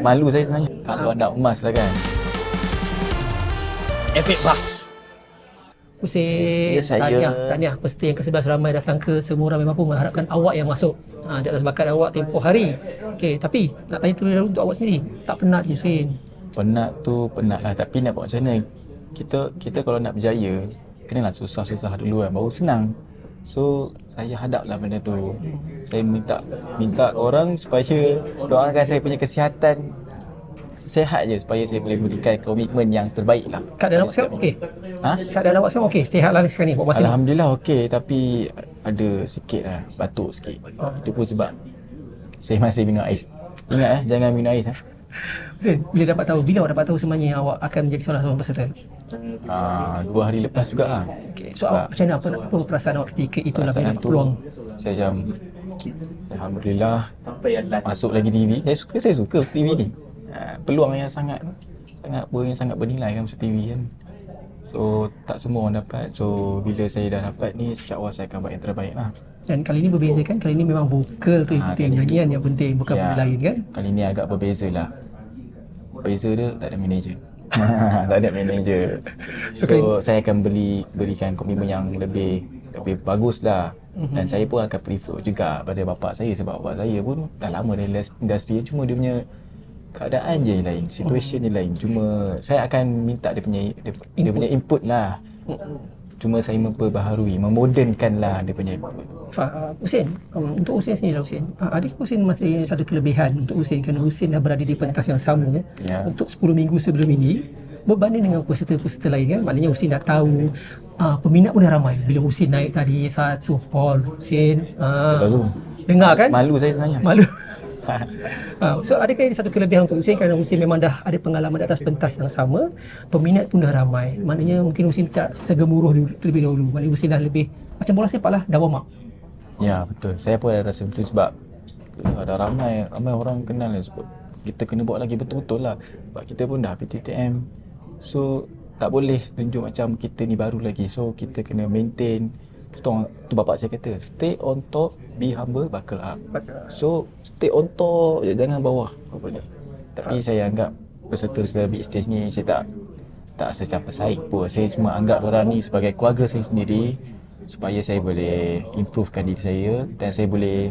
Malu saya sebenarnya. Kalau anak emas lah kan. Efek bas. Husin, Ya, saya- tahniah. Pasti yang ke-11 ramai dah sangka semua orang memang pun mengharapkan awak yang masuk. Di atas bakat awak tempoh hari. Okey, tapi nak tanya terlebih dahulu untuk awak sendiri. Tak penat Husin? Penat lah, tapi nak buat macam mana? Kita kalau nak berjaya, kenalah susah-susah dulu kan, baru senang. So saya hadaplah benda tu. Saya minta orang supaya doakan saya punya kesihatan sihat je, supaya saya boleh berikan komitmen yang terbaik lah. Keadaan awak sekarang okey? Ha? Keadaan awak sekarang okey? Sihat lah sekarang ni buat masa ni? Alhamdulillah okey, tapi ada sikit lah, batuk sikit. Itu pun sebab saya masih minum ais. Ingat jangan minum ais. Husin, bila awak dapat tahu sebenarnya awak akan menjadi salah seorang peserta? 2 hari lepas jugalah. Okay. So awak macam mana, apa perasaan awak ketika itulah bila dapat peluang? Saya macam Alhamdulillah masuk lagi TV. Saya suka TV ni. Peluang yang sangat bernilai kan masuk TV kan. So tak semua orang dapat. So bila saya dah dapat ni, insya-Allah saya akan buat yang terbaik lah. Dan kali ini berbeza kan? Kali ini memang vokal tu yang penting, nyanyian yang penting, bukan benda lain kan? Kali ni agak berbeza lah. Beza dia tak ada manager. Tak ada manager. So saya akan berikan komitmen yang lebih bagus lah. Dan saya pun akan prefer juga pada bapak saya, sebab bapak saya pun dah lama dalam industri. Cuma dia punya keadaan je lain, situasi je lain. Cuma saya akan minta dia punya input lah. Cuma saya memperbaharui, memodernkan lah dia punya input. Husin, untuk Husin sendiri lah Husin, adakah Husin masih satu kelebihan untuk Husin kerana Husin dah berada di pentas yang sama untuk 10 minggu sebelum ini berbanding dengan peserta-peserta lain kan? Maknanya Husin dah tahu, peminat pun dah ramai. Bila Husin naik tadi satu hall, Husin dengar kan? Malu saya sebenarnya. Malu. So adakah ini satu kelebihan untuk Husin kerana Husin memang dah ada pengalaman di atas pentas yang sama, peminat pun dah ramai. Maknanya mungkin Husin tak segemuruh terlebih dahulu. Maknanya Husin dah lebih macam bola sepak lah, dah warm up. Ya betul, saya pun ada rasa betul sebab dah ramai orang kenal lah. Sebab kita kena buat lagi betul-betul lah. Sebab kita pun dah PTTM. So tak boleh tunjuk macam kita ni baru lagi. So kita kena maintain. Tu bapak saya kata, stay on top, be humble, buckle up. So stay on top je, jangan bawah. Apa boleh. Tapi saya anggap peserta big stage ni, saya tak rasa macam pesaing pun. Saya cuma anggap orang ni sebagai keluarga saya sendiri, supaya saya boleh improvekan diri saya dan saya boleh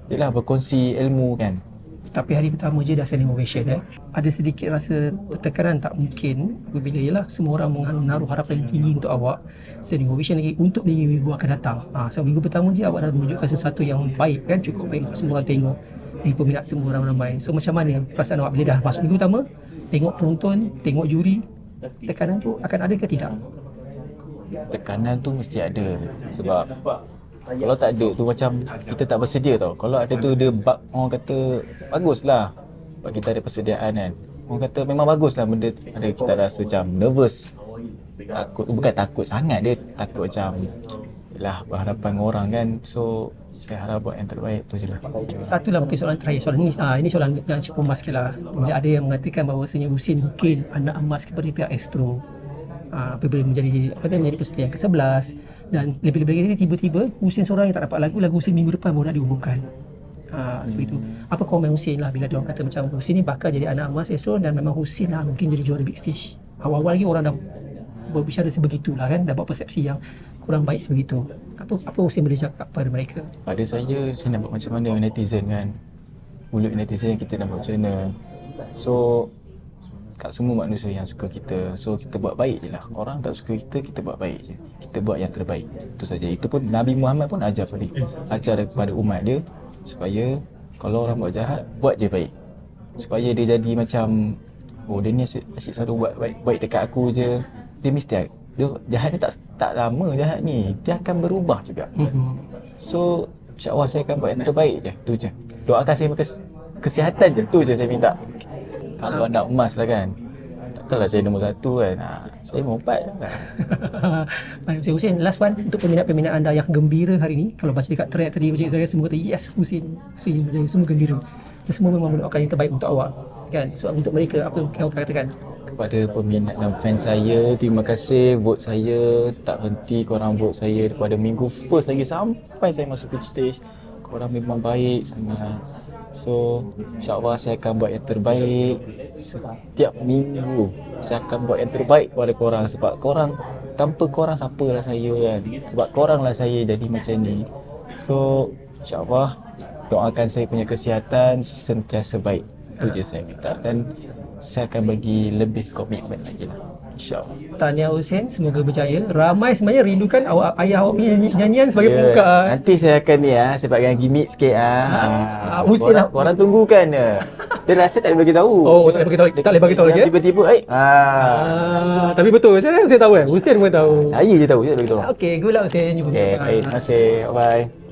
berkongsi ilmu kan. Tapi hari pertama je dah standing ovation Ada sedikit rasa tekanan tak mungkin apabila semua orang menaruh harapan yang tinggi untuk awak. Standing ovation lagi untuk minggu-minggu akan datang. So minggu pertama je awak dah menunjukkan sesuatu yang baik kan, cukup baik untuk semua orang tengok. Peminat semua orang ramai. So macam mana perasaan awak bila dah masuk minggu pertama, tengok penonton, tengok juri, tekanan tu akan ada ke tidak? Tekanan tu mesti ada, sebab kalau tak ada tu macam kita tak bersedia tau. Kalau ada tu dia orang kata baguslah, sebab kita ada persediaan kan. Orang kata memang baguslah benda, ada kita rasa macam nervous, bukan takut sangat, dia takut macam berhadapan dengan orang kan. So saya harap buat yang terbaik tu je lah. Satu lah mungkin soalan terakhir. Soalan ini soalan yang cukup emas lah. Bila ada yang mengatakan bahawasanya Husin mungkin anak emas kepada pihak Astro, apabila menjadi peserta yang ke-11, dan lebih-lebih lagi tiba-tiba Husin seorang yang tak dapat lagu Husin minggu depan baru nak diumumkan. Seperti itu. Apa komen Husin lah bila dia orang kata macam Husin ni bakal jadi anak emas Astro dan memang Husin lah mungkin jadi juara big stage. Awal-awal lagi orang dah berbicara sebegitulah kan, dah buat persepsi yang kurang baik sebegitu. Apa Husin boleh cakap pada mereka? Pada saya nak buat macam mana netizen kan. Mulut netizen kita nak buat macam mana. So tak semua manusia yang suka kita. So kita buat baik je lah. Orang tak suka kita buat baik je. Kita buat yang terbaik. Itu saja. Itu pun Nabi Muhammad pun ajar kepada umat dia supaya kalau orang buat jahat, buat je baik. Supaya dia jadi macam, dia ni asyik selalu buat baik dekat aku je. Dia mesti jahat ni tak lama jahat ni. Dia akan berubah juga. So insya-Allah saya akan buat yang terbaik je. Tu je. Doakan saya kesihatan je. Tu je saya minta. Kalau anak emas lah kan, takkanlah saya nombor 1 kan. Saya nombor 4 lah. Baik, Husin, last one untuk peminat-peminat anda yang gembira hari ni. Kalau baca dekat thread tadi, semua kata yes Husin, semua gembira. Semua memang mendoakan yang terbaik untuk awak kan. So untuk mereka, apa yang awak katakan? Kepada peminat dan fans saya, terima kasih. Vote saya, tak henti korang vote saya daripada minggu first lagi sampai saya masuk big stage. Korang memang baik sangat. So insyaAllah saya akan buat yang terbaik. Setiap minggu saya akan buat yang terbaik kepada korang. Sebab korang, tanpa korang siapalah saya kan. Sebab korang lah saya jadi macam ni. So insyaAllah doakan saya punya kesihatan sentiasa baik. Itu je saya minta. Dan saya akan bagi lebih komitmen lagi lah, InsyaAllah. Tahniah Hussein, semoga berjaya. Ramai sebenarnya rindukan ayah awak punya nyanyian sebagai pembuka. Nanti saya akan ni saya buatkan gimmick sikit Hussein lah. korang tunggukan je. Dia rasa tak boleh bagi tahu. Oh, tak boleh bagi tahu, tak boleh bagi tahu lagi. Tiba-tiba Tapi betul, saya tahu Hussein pun tahu. saya je tahu, saya tak bagi tahu. Okey, good luck Hussein. Okey, baik, terima kasih. Bye.